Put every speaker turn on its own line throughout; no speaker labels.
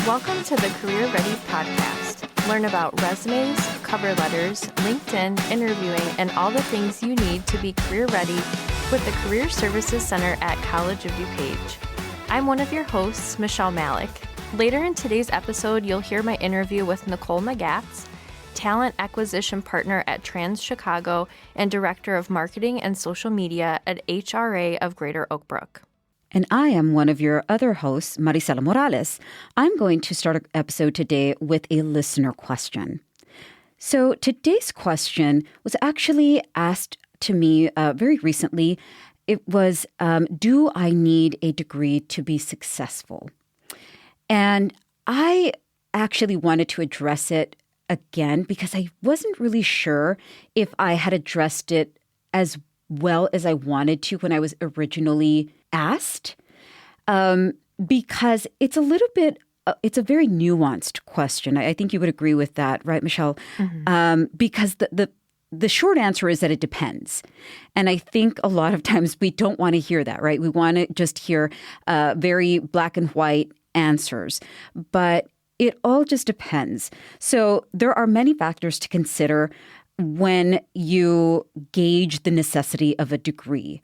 Welcome to the Career Ready podcast. Learn about resumes, cover letters, LinkedIn, interviewing, and all the things you need to be career ready with the Career Services Center at College of DuPage. I'm one of your hosts, Michelle Malik. Later in today's episode, you'll hear my interview with Nicole Magats, Talent Acquisition Partner at Trans Chicago and Director of Marketing and Social Media at HRA of Greater Oak Brook.
And I am one of your other hosts, Marisela Morales. I'm going to start an episode today with a listener question. So today's question was actually asked to me very recently. It was, do I need a degree to be successful? And I actually wanted to address it again because I wasn't really sure if I had addressed it as well as I wanted to when I was originally asked, because it's a little bit, it's a very nuanced question. I think you would agree with that, right, Michelle? Mm-hmm. Because the short answer is that it depends. And I think a lot of times we don't want to hear that, right? We want to just hear very black and white answers. But it all just depends. So there are many factors to consider when you gauge the necessity of a degree.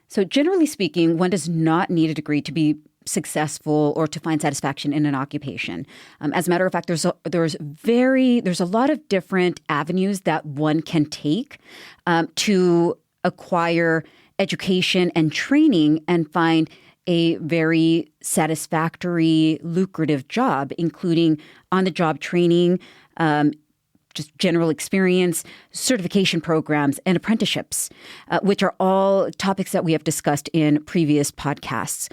So generally speaking, one does not need a degree to be successful or to find satisfaction in an occupation. As a matter of fact, there's a lot of different avenues that one can take to acquire education and training and find a very satisfactory, lucrative job, including on-the-job training, just general experience, certification programs, and apprenticeships, which are all topics that we have discussed in previous podcasts.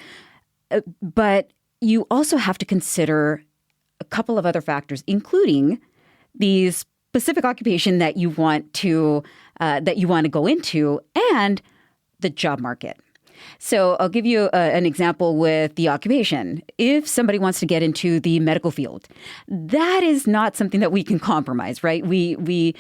But you also have to consider a couple of other factors, including the specific occupation that you want to go into and the job market. So I'll give you an example with the occupation. If somebody wants to get into the medical field, that is not something that we can compromise, right? They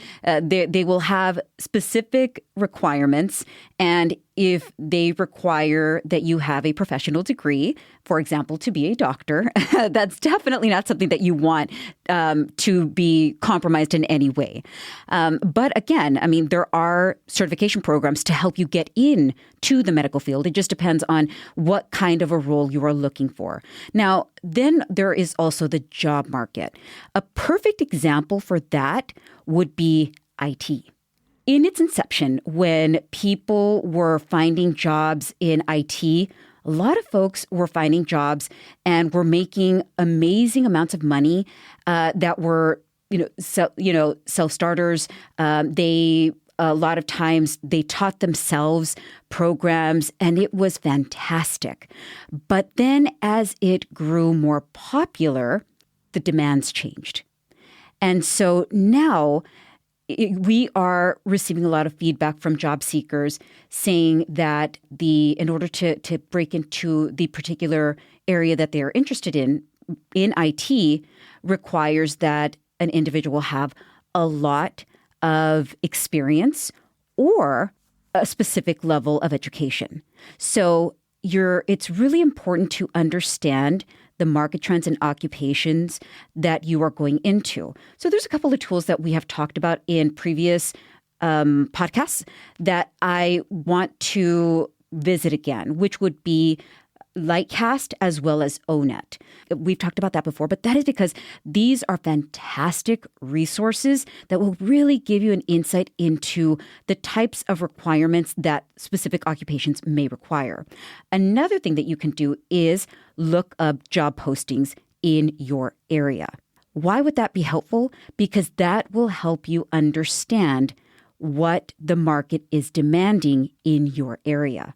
will have specific requirements, and if they require that you have a professional degree, for example, to be a doctor, that's definitely not something that you want to be compromised in any way. But again, I mean, there are certification programs to help you get in to the medical field. It just depends on what kind of a role you are looking for. Now, then there is also the job market. A perfect example for that would be IT. In its inception, when people were finding jobs in IT, a lot of folks were finding jobs and were making amazing amounts of money that were, self-starters. A lot of times they taught themselves programs, and it was fantastic. But then as it grew more popular, the demands changed. And so now we are receiving a lot of feedback from job seekers saying that in order to break into the particular area that they are interested in IT, requires that an individual have a lot of experience or a specific level of education. So it's really important to understand the market trends and occupations that you are going into. So there's a couple of tools that we have talked about in previous podcasts that I want to visit again, which would be Lightcast as well as ONET. We've talked about that before, but that is because these are fantastic resources that will really give you an insight into the types of requirements that specific occupations may require. Another thing that you can do is look up job postings in your area. Why would that be helpful? Because that will help you understand what the market is demanding in your area.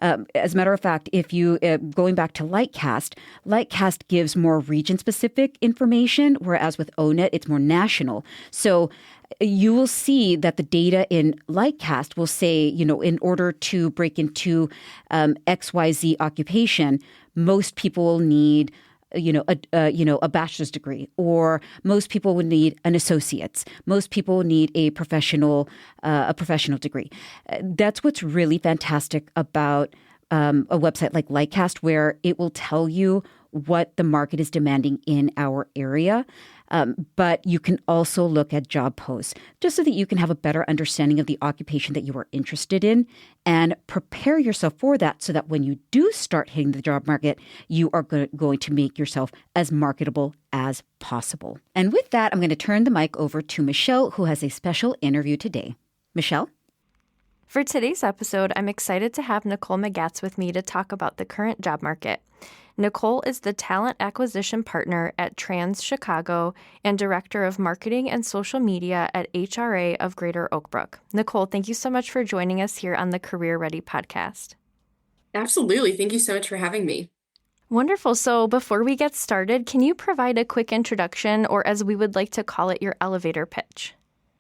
As a matter of fact, if you, going back to Lightcast gives more region-specific information, whereas with ONET, it's more national. So you will see that the data in Lightcast will say, in order to break into XYZ occupation, most people will need a bachelor's degree, or most people would need an associate's. Most people would need a professional degree. That's what's really fantastic about a website like Lightcast, where it will tell you what the market is demanding in our area. But you can also look at job posts just so that you can have a better understanding of the occupation that you are interested in and prepare yourself for that so that when you do start hitting the job market, you are going to make yourself as marketable as possible. And with that, I'm going to turn the mic over to Michelle, who has a special interview today. Michelle?
For today's episode, I'm excited to have Nicole Magats with me to talk about the current job market. Nicole is the Talent Acquisition Partner at Trans Chicago and Director of Marketing and Social Media at HRA of Greater Oak Brook. Nicole, thank you so much for joining us here on the Career Ready podcast.
Absolutely. Thank you so much for having me.
Wonderful. So before we get started, can you provide a quick introduction, or as we would like to call it, your elevator pitch?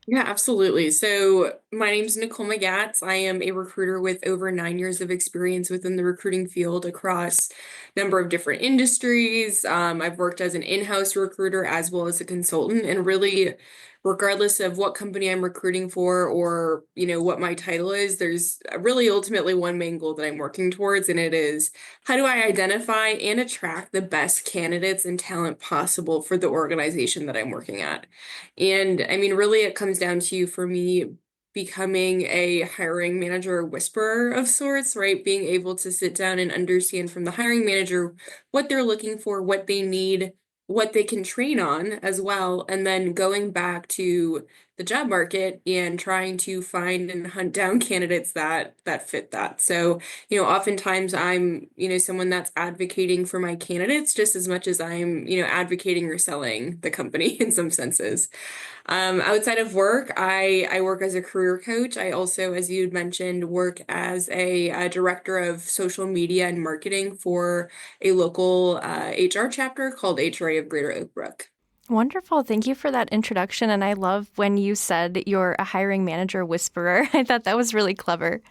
Yeah, absolutely. So my name is Nicole Magats. I am a recruiter with over 9 years of experience within the recruiting field across a number of different industries. I've worked as an in-house recruiter as well as a consultant, and really, regardless of what company I'm recruiting for or, what my title is, there's really ultimately one main goal that I'm working towards, and it is how do I identify and attract the best candidates and talent possible for the organization that I'm working at. And I mean, really, it comes down to, for me, becoming a hiring manager whisperer of sorts, right? Being able to sit down and understand from the hiring manager what they're looking for, what they need, what they can train on as well, and then going back to the job market and trying to find and hunt down candidates that fit that. So, oftentimes I'm, someone that's advocating for my candidates just as much as I'm, advocating or selling the company in some senses. Outside of work, I work as a career coach. I also, as you'd mentioned, work as a director of social media and marketing for a local HR chapter called HRA of Greater Oak Brook.
Wonderful. Thank you for that introduction. And I love when you said you're a hiring manager whisperer. I thought that was really clever.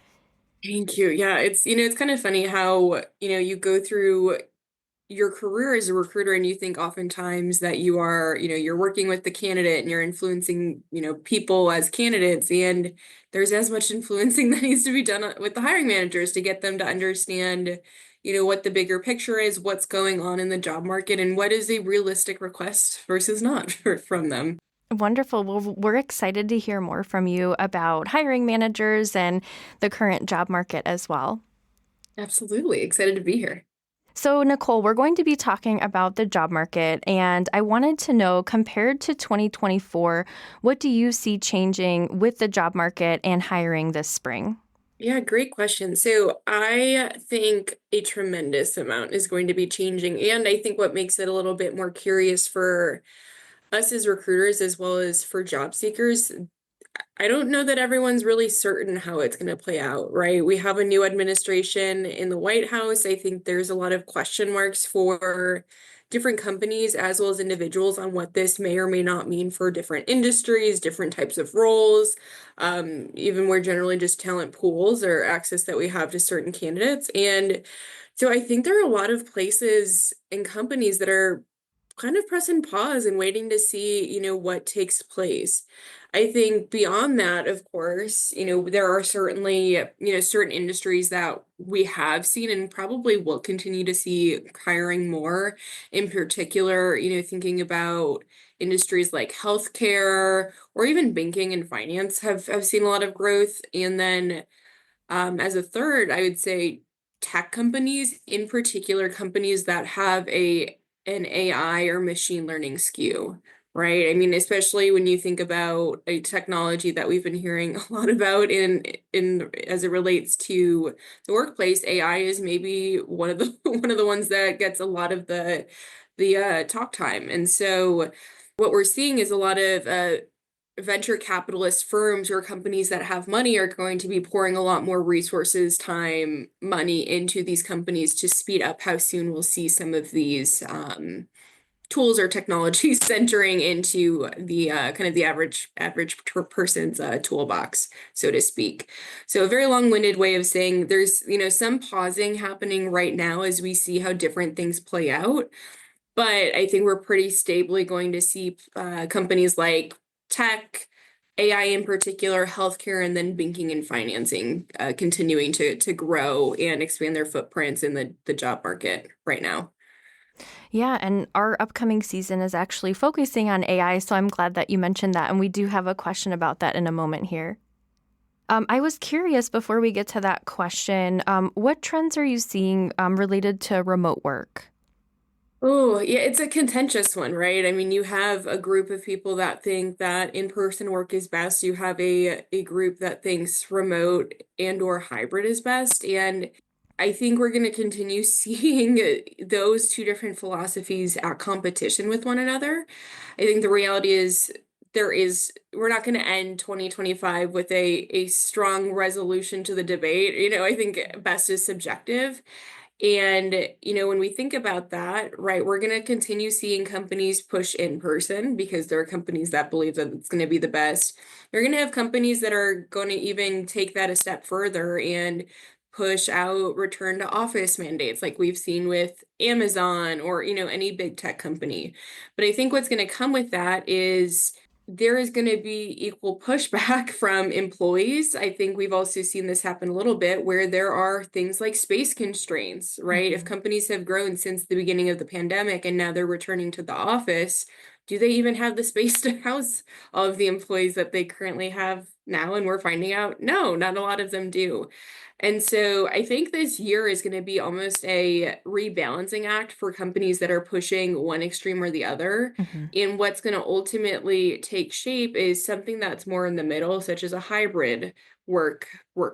Thank you. Yeah, it's kind of funny how, you go through your career as a recruiter and you think oftentimes that you are, you're working with the candidate and you're influencing, people as candidates. And there's as much influencing that needs to be done with the hiring managers to get them to understand, what the bigger picture is, what's going on in the job market, and what is a realistic request versus not from them.
Wonderful. Well, we're excited to hear more from you about hiring managers and the current job market as well.
Absolutely. Excited to be here.
So, Nicole, we're going to be talking about the job market, and I wanted to know, compared to 2024, what do you see changing with the job market and hiring this spring?
Yeah, great question. So I think a tremendous amount is going to be changing. And I think what makes it a little bit more curious for us as recruiters as well as for job seekers, I don't know that everyone's really certain how it's going to play out, right? We have a new administration in the White House. I think there's a lot of question marks for different companies as well as individuals on what this may or may not mean for different industries, different types of roles, even more generally just talent pools or access that we have to certain candidates. And so I think there are a lot of places and companies that are kind of pressing pause and waiting to see, what takes place. I think beyond that, of course, there are certainly, certain industries that we have seen and probably will continue to see hiring more. In particular, thinking about industries like healthcare or even banking and finance have seen a lot of growth. And then as a third, I would say tech companies, in particular, companies that have an AI or machine learning skew, right? I mean, especially when you think about a technology that we've been hearing a lot about in as it relates to the workplace, AI is maybe one of the one of the ones that gets a lot of the talk time. And so what we're seeing is a lot of venture capitalist firms or companies that have money are going to be pouring a lot more resources, time, money into these companies to speed up how soon we'll see some of these tools or technologies entering into the kind of the average person's toolbox, so to speak. So a very long-winded way of saying there's some pausing happening right now as we see how different things play out. But I think we're pretty stably going to see companies like tech, AI in particular, healthcare, and then banking and financing continuing to grow and expand their footprints in the job market right now.
Yeah, and our upcoming season is actually focusing on AI, so I'm glad that you mentioned that. And we do have a question about that in a moment here. I was curious before we get to that question, what trends are you seeing related to remote work?
Oh, yeah, it's a contentious one, right? I mean, you have a group of people that think that in-person work is best. You have a group that thinks remote and or hybrid is best. And I think we're going to continue seeing those two different philosophies at competition with one another. I think the reality is we're not going to end 2025 with a strong resolution to the debate. I think best is subjective. And, when we think about that, right, we're going to continue seeing companies push in person because there are companies that believe that it's going to be the best. You're going to have companies that are going to even take that a step further and push out return to office mandates like we've seen with Amazon or, any big tech company. But I think what's going to come with that is there is going to be equal pushback from employees. I think we've also seen this happen a little bit where there are things like space constraints, right? If companies have grown since the beginning of the pandemic and now they're returning to the office, do they even have the space to house all of the employees that they currently have now? And we're finding out, no, not a lot of them do. And so I think this year is going to be almost a rebalancing act for companies that are pushing one extreme or the other.
Mhm.
And what's going to ultimately take shape is something that's more in the middle, such as a hybrid work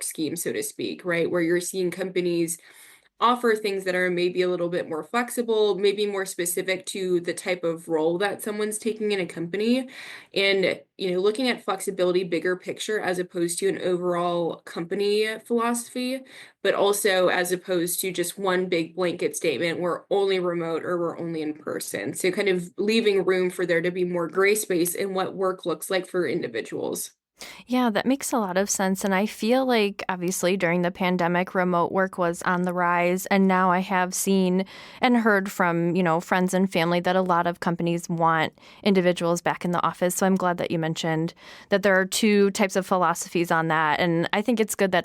scheme, so to speak, right? Where you're seeing companies offer things that are maybe a little bit more flexible, maybe more specific to the type of role that someone's taking in a company. And, looking at flexibility, bigger picture, as opposed to an overall company philosophy, but also as opposed to just one big blanket statement, we're only remote or we're only in person. So kind of leaving room for there to be more gray space in what work looks like for individuals.
Yeah, that makes a lot of sense. And I feel like obviously during the pandemic, remote work was on the rise. And now I have seen and heard from, friends and family that a lot of companies want individuals back in the office. So I'm glad that you mentioned that there are two types of philosophies on that. And I think it's good that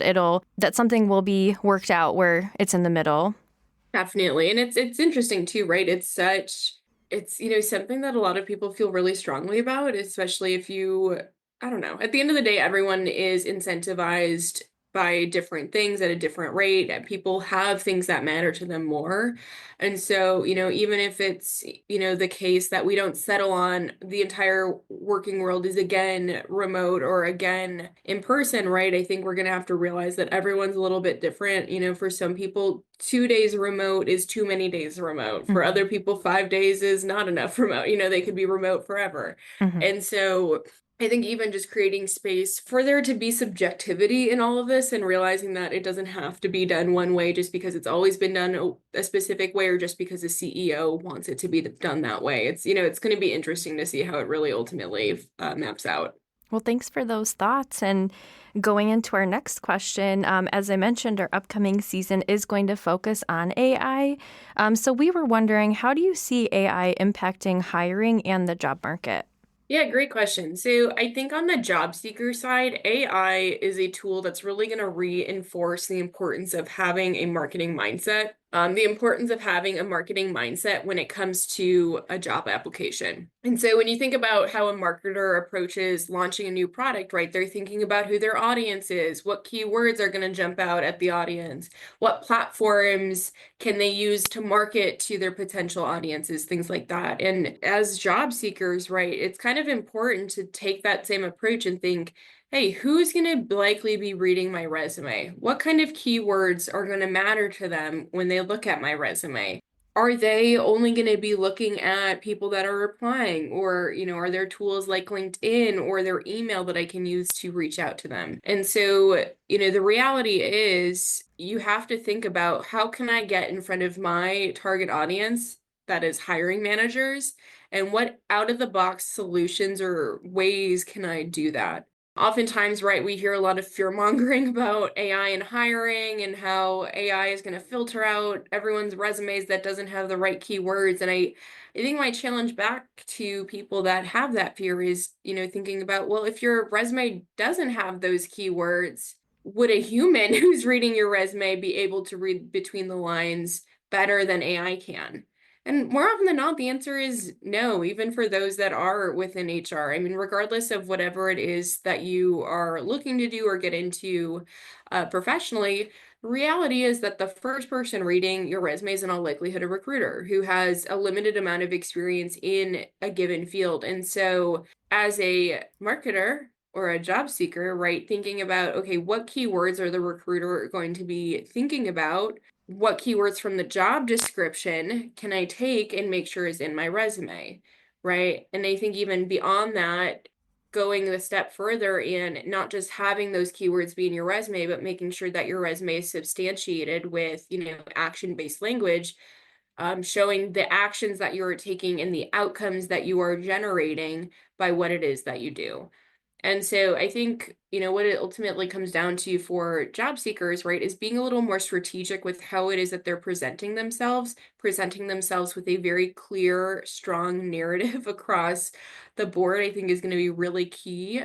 that something will be worked out where it's in the middle.
Definitely. And it's interesting too, right? It's something that a lot of people feel really strongly about, especially if I don't know. At the end of the day, everyone is incentivized by different things at a different rate, and people have things that matter to them more. And so, even if it's, the case that we don't settle on the entire working world is again remote or again in person, right? I think we're going to have to realize that everyone's a little bit different. For some people, 2 days remote is too many days remote. For other
Mhm.
people, 5 days is not enough remote. They could be remote forever.
Mhm.
And so I think even just creating space for there to be subjectivity in all of this and realizing that it doesn't have to be done one way just because it's always been done a specific way or just because the CEO wants it to be done that way. It's going to be interesting to see how it really ultimately maps out.
Well, thanks for those thoughts. And going into our next question, as I mentioned, our upcoming season is going to focus on AI. So we were wondering, how do you see AI impacting hiring and the job market?
Yeah, great question. So I think on the job seeker side, AI is a tool that's really going to reinforce the importance of having a marketing mindset, the importance of having a marketing mindset when it comes to a job application. And so when you think about how a marketer approaches launching a new product, right, they're thinking about who their audience is, what keywords are going to jump out at the audience, what platforms can they use to market to their potential audiences, things like that. And as job seekers, right, it's kind of important to take that same approach and think, hey, who's going to likely be reading my resume? What kind of keywords are going to matter to them when they look at my resume? Are they only going to be looking at people that are replying, or, are there tools like LinkedIn or their email that I can use to reach out to them? And so, the reality is you have to think about how can I get in front of my target audience, that is hiring managers, and what out of the box solutions or ways can I do that? Oftentimes, right, we hear a lot of fear mongering about AI and hiring and how AI is going to filter out everyone's resumes that doesn't have the right keywords. And I think my challenge back to people that have that fear is, thinking about, well, if your resume doesn't have those keywords, would a human who's reading your resume be able to read between the lines better than AI can? And more often than not, the answer is no, even for those that are within HR. I mean, regardless of whatever it is that you are looking to do or get into professionally, reality is that the first person reading your resume is in all likelihood a recruiter who has a limited amount of experience in a given field. And so, as a marketer or a job seeker, right, thinking about, okay, what keywords are the recruiter going to be thinking about? What keywords from the job description can I take and make sure is in my resume, right? And I think even beyond that, going the step further and not just having those keywords be in your resume, but making sure that your resume is substantiated with, action-based language, showing the actions that you're taking and the outcomes that you are generating by what it is that you do. And so I think, what it ultimately comes down to for job seekers, right, is being a little more strategic with how it is that they're presenting themselves with a very clear, strong narrative across the board, I think is going to be really key,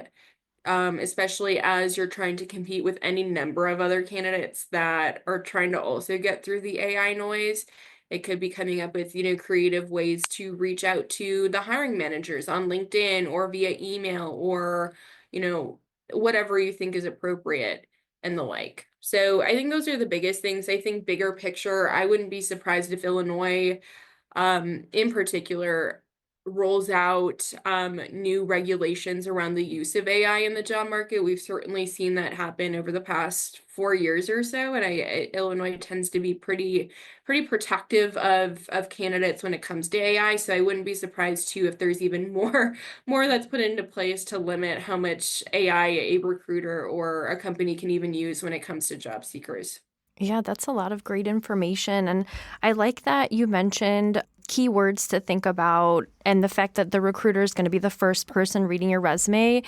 especially as you're trying to compete with any number of other candidates that are trying to also get through the AI noise. It could be coming up with, creative ways to reach out to the hiring managers on LinkedIn or via email or, you know, whatever you think is appropriate and the like. So I think those are the biggest things. I think bigger picture, I wouldn't be surprised if Illinois in particular, rolls out new regulations around the use of AI in the job market. We've certainly seen that happen over the past 4 years or so, and Illinois tends to be pretty protective of candidates when it comes to AI. So I wouldn't be surprised too if there's even more that's put into place to limit how much AI a recruiter or a company can even use when it comes to job seekers.
Yeah, that's a lot of great information. And I like that you mentioned keywords to think about and the fact that the recruiter is going to be the first person reading your resume.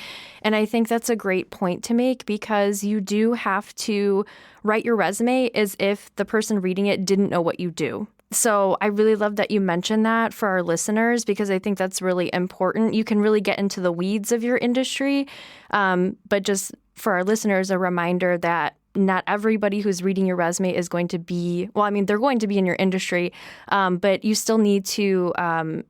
And I think that's a great point to make because you do have to write your resume as if the person reading it didn't know what you do. So I really love that you mentioned that for our listeners because I think that's really important. You can really get into the weeds of your industry, but just for our listeners, a reminder that not everybody who's reading your resume is going to be, well, I mean, they're going to be in your industry, but you still need to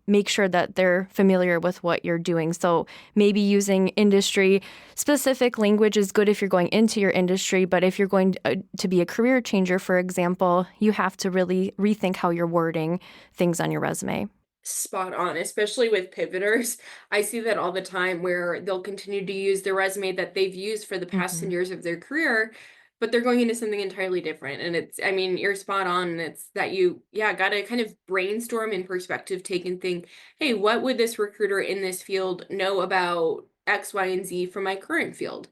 make sure that they're familiar with what you're doing. So maybe using industry specific language is good if you're going into your industry, but if you're going to be a career changer, for example, you have to really rethink how you're wording things on your resume.
Spot on, especially with pivoters. I see that all the time where they'll continue to use the resume that they've used for the past 10
Mhm.
years of their career, but they're going into something entirely different. And I mean, you're spot on. It's that got to kind of brainstorm in perspective, take and think, hey, what would this recruiter in this field know about X, Y, and Z from my current field?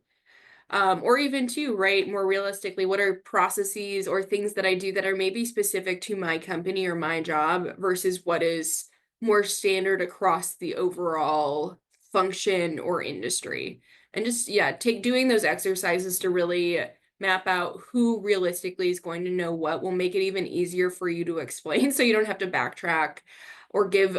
Or even too, right, more realistically, what are processes or things that I do that are maybe specific to my company or my job versus what is more standard across the overall function or industry. And just, yeah, take doing those exercises to really map out who realistically is going to know what will make it even easier for you to explain so you don't have to backtrack or give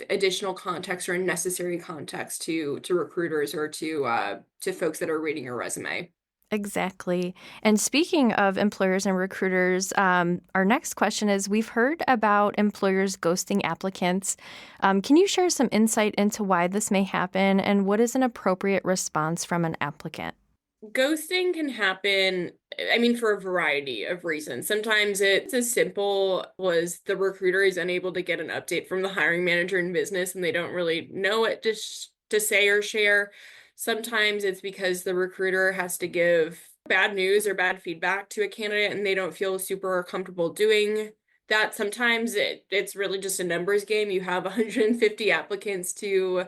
additional context or unnecessary context to recruiters or to folks that are reading your resume.
Exactly. And speaking of employers and recruiters, our next question is we've heard about employers ghosting applicants. Can you share some insight into why this may happen and what is an appropriate response from an applicant?
Ghosting can happen, I mean, for a variety of reasons. Sometimes it's as simple as the recruiter is unable to get an update from the hiring manager in business and they don't really know what to say or share. Sometimes it's because the recruiter has to give bad news or bad feedback to a candidate and they don't feel super comfortable doing that. Sometimes it's really just a numbers game. You have 150 applicants to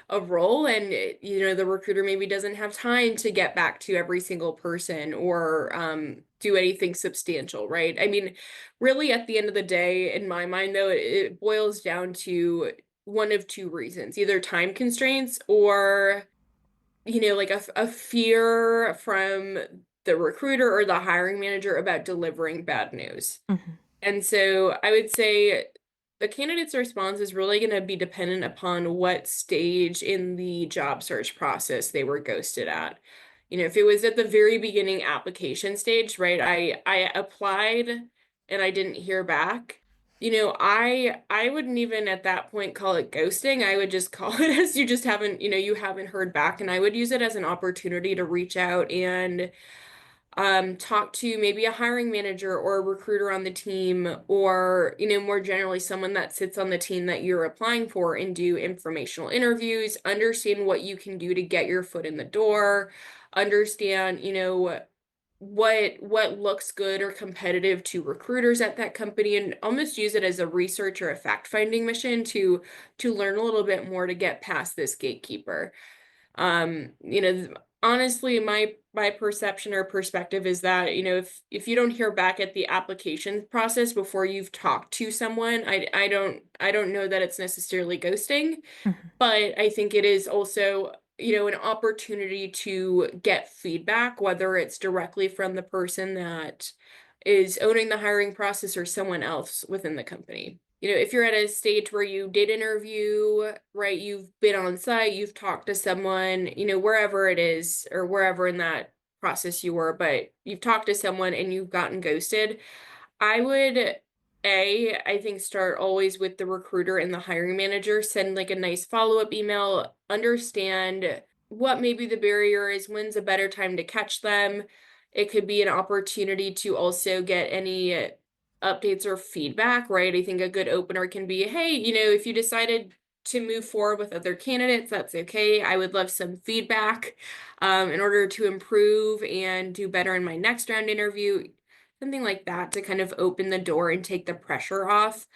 a role and the recruiter maybe doesn't have time to get back to every single person or do anything substantial, right? I mean, really at the end of the day, in my mind though, it boils down to one of two reasons, either time constraints or like a fear from the recruiter or the hiring manager about delivering bad news.
Mhm.
And so I would say the candidate's response is really going to be dependent upon what stage in the job search process they were ghosted at. If it was at the very beginning application stage, right? I applied and I didn't hear back. I wouldn't even at that point call it ghosting. I would just call it as you haven't heard back, and I would use it as an opportunity to reach out and talk to maybe a hiring manager or a recruiter on the team, or, more generally, someone that sits on the team that you're applying for, and do informational interviews, understand what you can do to get your foot in the door, understand, what looks good or competitive to recruiters at that company, and almost use it as a research or a fact-finding mission to learn a little bit more to get past this gatekeeper. Honestly, my perception or perspective is that, if you don't hear back at the application process before you've talked to someone, I don't know that it's necessarily ghosting,
Mhm.
but I think it is also, an opportunity to get feedback, whether it's directly from the person that is owning the hiring process or someone else within the company. If you're at a stage where you did interview, right, you've been on site, you've talked to someone, wherever it is or wherever in that process you were, but you've talked to someone and you've gotten ghosted, I would, I think start always with the recruiter and the hiring manager, send like a nice follow-up email, understand what maybe the barrier is, when's a better time to catch them. It could be an opportunity to also get any updates or feedback, right? I think a good opener can be, hey, if you decided to move forward with other candidates, that's okay. I would love some feedback in order to improve and do better in my next round interview, something like that, to kind of open the door and take the pressure off.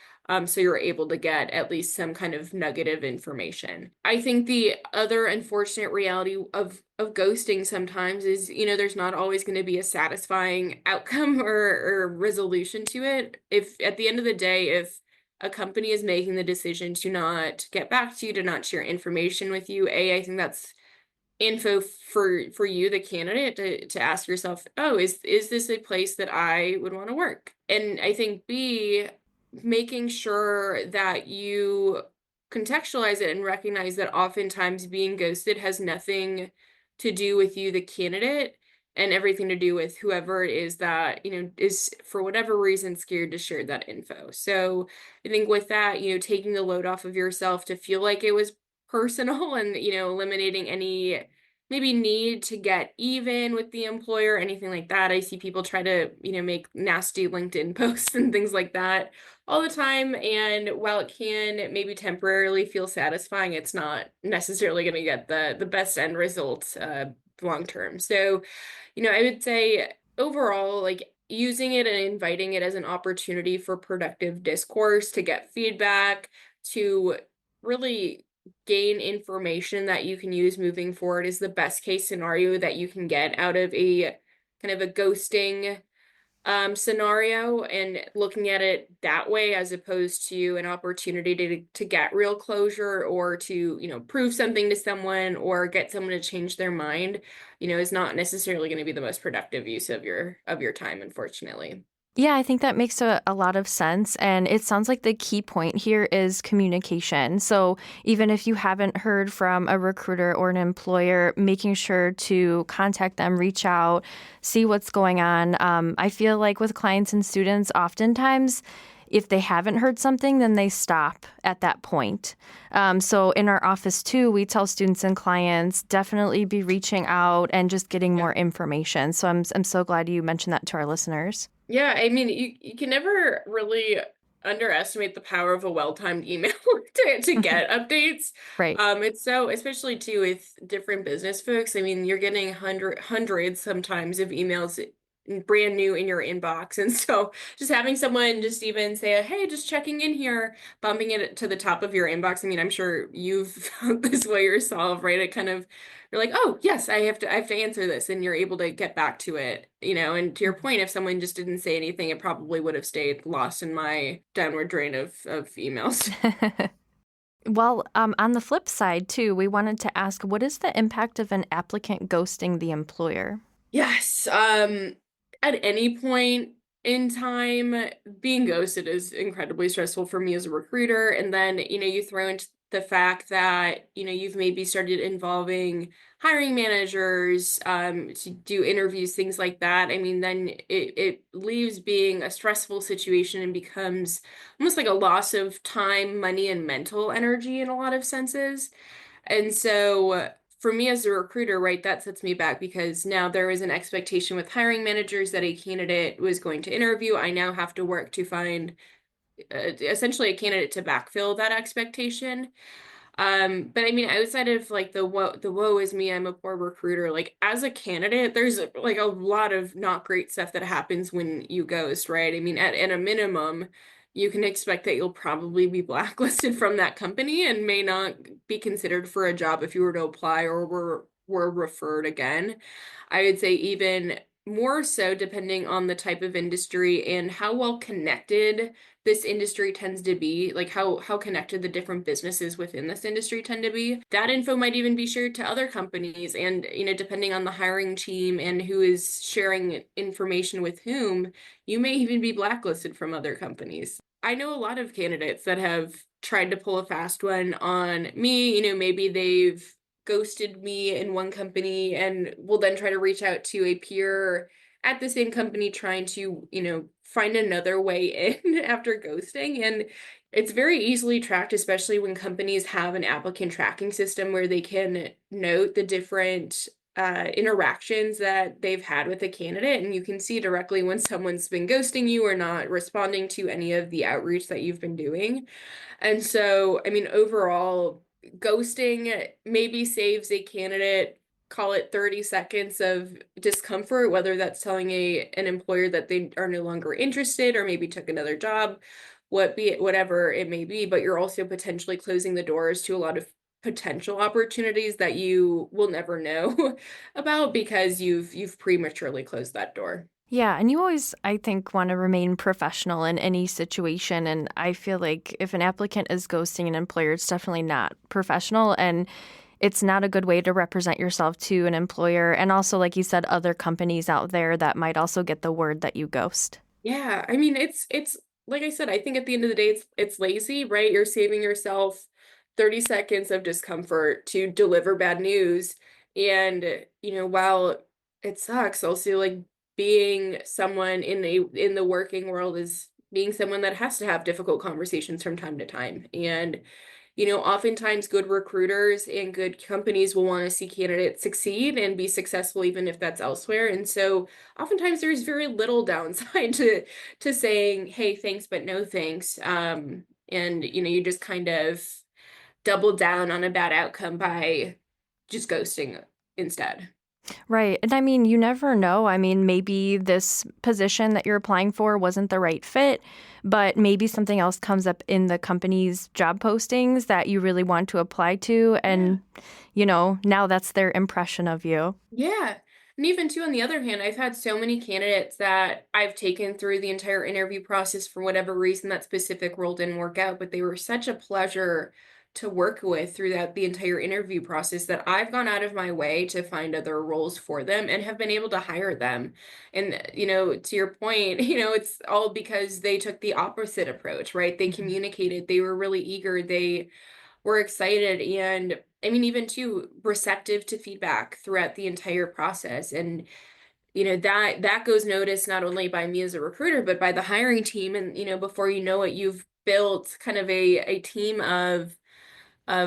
So you're able to get at least some kind of nugget of information. I think the other unfortunate reality of ghosting sometimes is, there's not always going to be a satisfying outcome or resolution to it. If at the end of the day, if a company is making the decision to not get back to you, to not share information with you, I think that's info for you, the candidate, to ask yourself, oh, is this a place that I would want to work? And I think B, making sure that you contextualize it and recognize that oftentimes being ghosted has nothing to do with you, the candidate, and everything to do with whoever it is that, is for whatever reason scared to share that info. So I think with that, taking the load off of yourself to feel like it was personal, and eliminating any maybe need to get even with the employer, anything like that. I see people try to, make nasty LinkedIn posts and things like that all the time, and while it can maybe temporarily feel satisfying, it's not necessarily going to get the best end results long term. So, I would say overall, like, using it and inviting it as an opportunity for productive discourse, to get feedback, to really gain information that you can use moving forward, is the best case scenario that you can get out of a kind of a ghosting scenario, and looking at it that way as opposed to an opportunity to get real closure, or to, prove something to someone or get someone to change their mind, is not necessarily going to be the most productive use of your time, unfortunately.
Yeah, I think that makes a lot of sense. And it sounds like the key point here is communication. So even if you haven't heard from a recruiter or an employer, making sure to contact them, reach out, see what's going on. I feel like with clients and students, oftentimes, if they haven't heard something, then they stop at that point. So in our office too, we tell students and clients definitely be reaching out and just getting
Yeah.
more information. So I'm so glad you mentioned that to our listeners.
Yeah, I mean, you can never really underestimate the power of a well-timed email to get updates.
Right.
It's so, especially too with different business folks. I mean, you're getting hundreds sometimes of emails brand new in your inbox. And so just having someone just even say, hey, just checking in here, bumping it to the top of your inbox. I mean, I'm sure you've found this way yourself, right? It kind of, you're like, oh yes, I have to answer this, and you're able to get back to it, and to your point, if someone just didn't say anything, it probably would have stayed lost in my downward drain of emails.
Well, on the flip side, too, we wanted to ask, what is the impact of an applicant ghosting the employer?
Yes. At any point in time, being ghosted is incredibly stressful for me as a recruiter. And then, you throw into the fact that, you've maybe started involving hiring managers to do interviews, things like that. I mean, then it leaves being a stressful situation and becomes almost like a loss of time, money, and mental energy in a lot of senses. And so for me as a recruiter, right, that sets me back because now there is an expectation with hiring managers that a candidate was going to interview. I now have to work to find essentially a candidate to backfill that expectation. But I mean, outside of like the woe is me, I'm a poor recruiter. Like as a candidate, there's like a lot of not great stuff that happens when you ghost, right? I mean, at a minimum, you can expect that you'll probably be blacklisted from that company and may not be considered for a job if you were to apply or were referred again. I would say even more so depending on the type of industry and how well connected this industry tends to be, like how connected the different businesses within this industry tend to be. That info might even be shared to other companies, and depending on the hiring team and who is sharing information with whom, you may even be blacklisted from other companies. I know a lot of candidates that have tried to pull a fast one on me. Maybe they've ghosted me in one company and will then try to reach out to a peer at the same company trying to, find another way in after ghosting. And it's very easily tracked, especially when companies have an applicant tracking system where they can note the different interactions that they've had with a candidate. And you can see directly when someone's been ghosting you or not responding to any of the outreach that you've been doing. And so, I mean, overall, ghosting maybe saves a candidate, call it 30 seconds of discomfort, whether that's telling an employer that they are no longer interested or maybe took another job, whatever it may be, but you're also potentially closing the doors to a lot of potential opportunities that you will never know about because you've prematurely closed that door.
Yeah, and you always, I think, want to remain professional in any situation. And I feel like if an applicant is ghosting an employer, it's definitely not professional. And it's not a good way to represent yourself to an employer. And also, like you said, other companies out there that might also get the word that you ghost.
Yeah, I mean it's like I said, I think at the end of the day it's lazy, right? You're saving yourself 30 seconds of discomfort to deliver bad news. And while it sucks, also like being someone in the working world is being someone that has to have difficult conversations from time to time. And oftentimes good recruiters and good companies will want to see candidates succeed and be successful even if that's elsewhere. And so oftentimes there's very little downside to saying, hey, thanks, but no thanks. And you just kind of double down on a bad outcome by just ghosting instead.
Right. And I mean, you never know. I mean, maybe this position that you're applying for wasn't the right fit, but maybe something else comes up in the company's job postings that you really want to apply to. And, now that's their impression of you.
Yeah. And even too, on the other hand, I've had so many candidates that I've taken through the entire interview process for whatever reason that specific role didn't work out, but they were such a pleasure to work with throughout the entire interview process that I've gone out of my way to find other roles for them and have been able to hire them. And, to your point, it's all because they took the opposite approach, right? They communicated, they were really eager, they were excited, and I mean even too receptive to feedback throughout the entire process. And that goes noticed not only by me as a recruiter but by the hiring team. And before you know it, you've built kind of a team of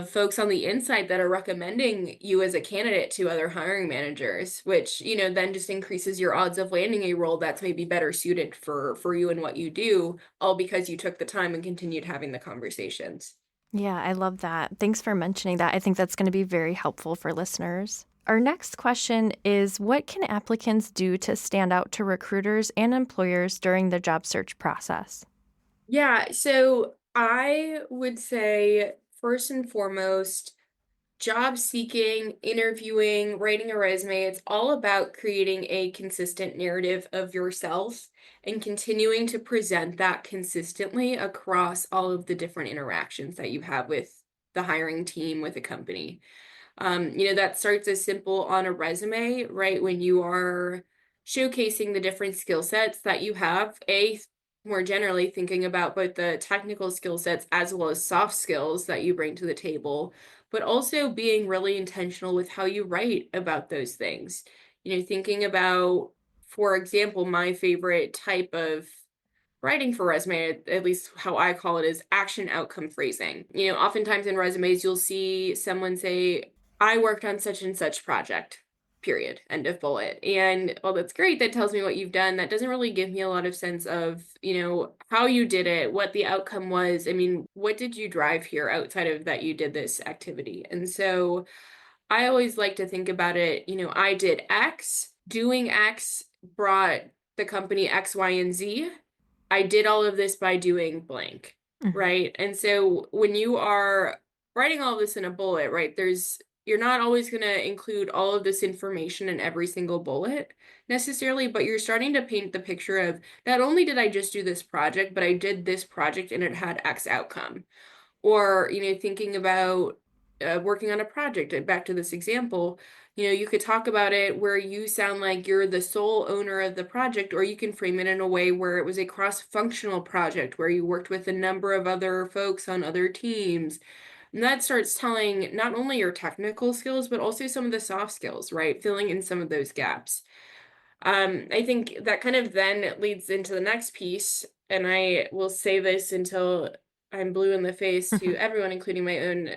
folks on the inside that are recommending you as a candidate to other hiring managers, which then just increases your odds of landing a role that's maybe better suited for you and what you do, all because you took the time and continued having the conversations.
Yeah, I love that. Thanks for mentioning that. I think that's going to be very helpful for listeners. Our next question is, what can applicants do to stand out to recruiters and employers during the job search process?
Yeah, so I would say first and foremost, job seeking, interviewing, writing a resume, it's all about creating a consistent narrative of yourself and continuing to present that consistently across all of the different interactions that you have with the hiring team, with a company. That starts as simple on a resume, right? When you are showcasing the different skill sets that you have, more generally thinking about both the technical skill sets as well as soft skills that you bring to the table, but also being really intentional with how you write about those things. Thinking about, for example, my favorite type of writing for resume, at least how I call it, is action outcome phrasing. Oftentimes in resumes, you'll see someone say, I worked on such and such project, period, end of bullet. And well, that's great. That tells me what you've done. That doesn't really give me a lot of sense of, how you did it, what the outcome was. I mean, what did you drive here outside of that you did this activity? And so I always like to think about it, I did X, doing X brought the company X, Y, and Z. I did all of this by doing blank, right? And so when you are writing all of this in a bullet, right, you're not always going to include all of this information in every single bullet necessarily, but you're starting to paint the picture of not only did I just do this project, but I did this project and it had X outcome. Or, thinking about working on a project, back to this example, you could talk about it where you sound like you're the sole owner of the project, or you can frame it in a way where it was a cross-functional project where you worked with a number of other folks on other teams. And that starts telling not only your technical skills, but also some of the soft skills, right? Filling in some of those gaps. I think that kind of then leads into the next piece, and I will say this until I'm blue in the face to everyone, including my own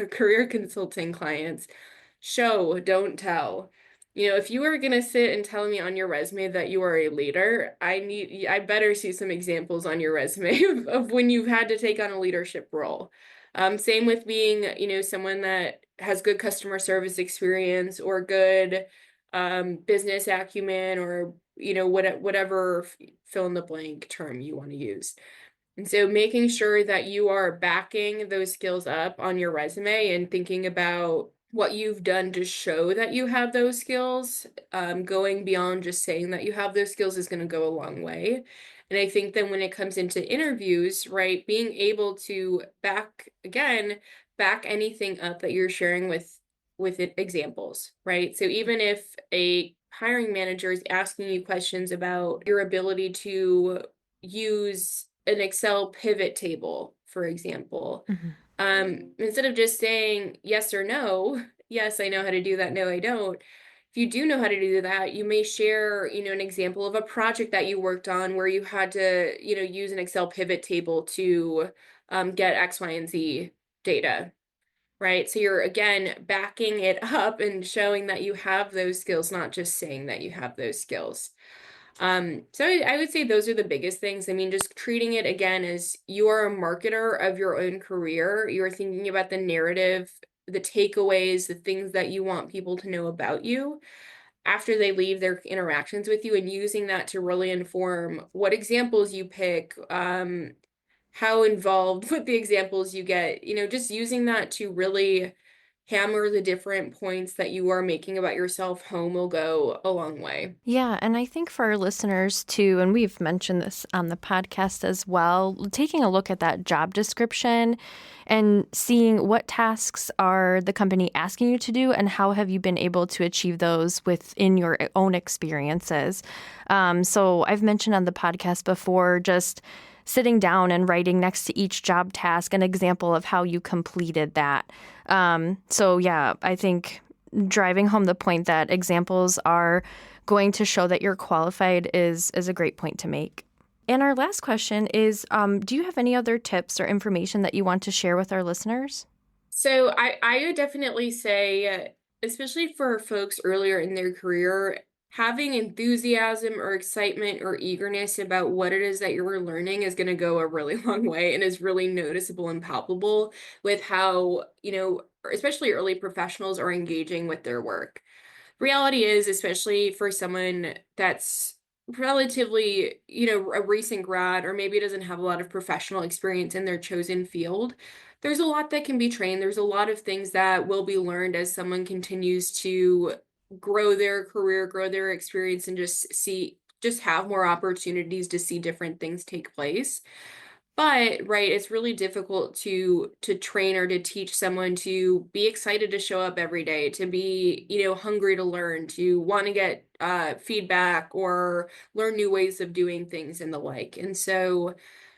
career consulting clients. Show, don't tell. If you are going to sit and tell me on your resume that you are a leader, I better see some examples on your resume of when you've had to take on a leadership role. Same with being, someone that has good customer service experience or good business acumen, or whatever fill in the blank term you want to use. And so making sure that you are backing those skills up on your resume and thinking about what you've done to show that you have those skills, going beyond just saying that you have those skills is going to go a long way. And I think that when it comes into interviews, right, being able to back anything up that you're sharing with examples, right? So even if a hiring manager is asking you questions about your ability to use an Excel pivot table, for example, instead of just saying yes or no, yes, I know how to do that, no, I don't. If you do know how to do that, you may share, an example of a project that you worked on where you had to, use an Excel pivot table to get X, Y, and Z data, right? So you're, again, backing it up and showing that you have those skills, not just saying that you have those skills. So I would say those are the biggest things. I mean, just treating it again as you are a marketer of your own career. You're thinking about the narrative, the takeaways, the things that you want people to know about you after they leave their interactions with you, and using that to really inform what examples you pick, how involved with the examples you get, just using that to really hammer the different points that you are making about yourself home will go a long way.
Yeah, and I think for our listeners too, and we've mentioned this on the podcast as well, taking a look at that job description and seeing what tasks are the company asking you to do and how have you been able to achieve those within your own experiences. So I've mentioned on the podcast before, just sitting down and writing next to each job task an example of how you completed that. So yeah, I think driving home the point that examples are going to show that you're qualified is a great point to make. And our last question is, do you have any other tips or information that you want to share with our listeners?
So I would definitely say, especially for folks earlier in their career, having enthusiasm or excitement or eagerness about what it is that you're learning is going to go a really long way and is really noticeable and palpable with how, especially early professionals are engaging with their work. Reality is, especially for someone that's relatively, a recent grad, or maybe doesn't have a lot of professional experience in their chosen field, there's a lot that can be trained. There's a lot of things that will be learned as someone continues to grow their career, grow their experience, and just have more opportunities to see different things take place. But, right, it's really difficult to train or to teach someone to be excited to show up every day, to be, hungry to learn, to want to get feedback or learn new ways of doing things and the like. And so,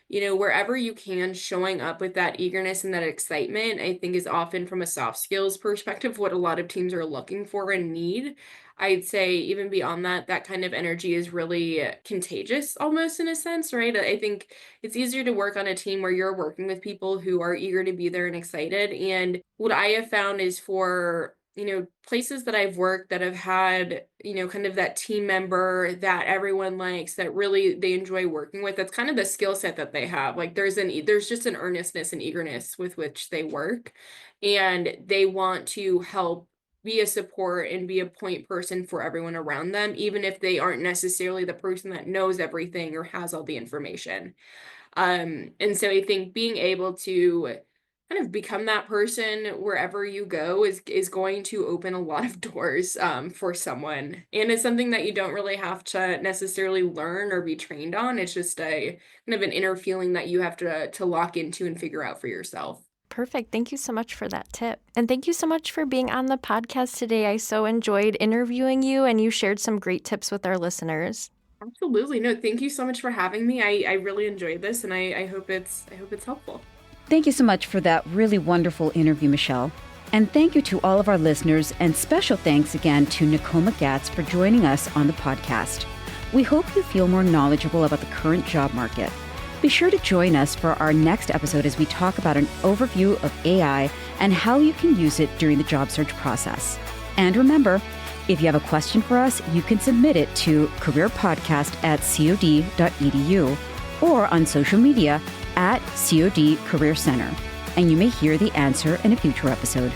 wherever you can, showing up with that eagerness and that excitement, I think is often from a soft skills perspective what a lot of teams are looking for and need. I'd say even beyond that, that kind of energy is really contagious almost in a sense, right? I think it's easier to work on a team where you're working with people who are eager to be there and excited. And what I have found is for, places that I've worked that have had, kind of that team member that everyone likes, that really they enjoy working with, that's kind of the skill set that they have. Like there's just an earnestness and eagerness with which they work, and they want to help be a support and be a point person for everyone around them, even if they aren't necessarily the person that knows everything or has all the information. And so I think being able to kind of become that person wherever you go is going to open a lot of doors for someone. And it's something that you don't really have to necessarily learn or be trained on. It's just a kind of an inner feeling that you have to lock into and figure out for yourself.
Perfect. Thank you so much for that tip. And thank you so much for being on the podcast today. I so enjoyed interviewing you, and you shared some great tips with our listeners.
Absolutely. No, thank you so much for having me. I really enjoyed this, and I hope it's helpful.
Thank you so much for that really wonderful interview, Michelle. And thank you to all of our listeners, and special thanks again to Nicole Magats for joining us on the podcast. We hope you feel more knowledgeable about the current job market. Be sure to join us for our next episode as we talk about an overview of AI and how you can use it during the job search process. And remember, if you have a question for us, you can submit it to careerpodcast@cod.edu or on social media @COD Career Center, and you may hear the answer in a future episode.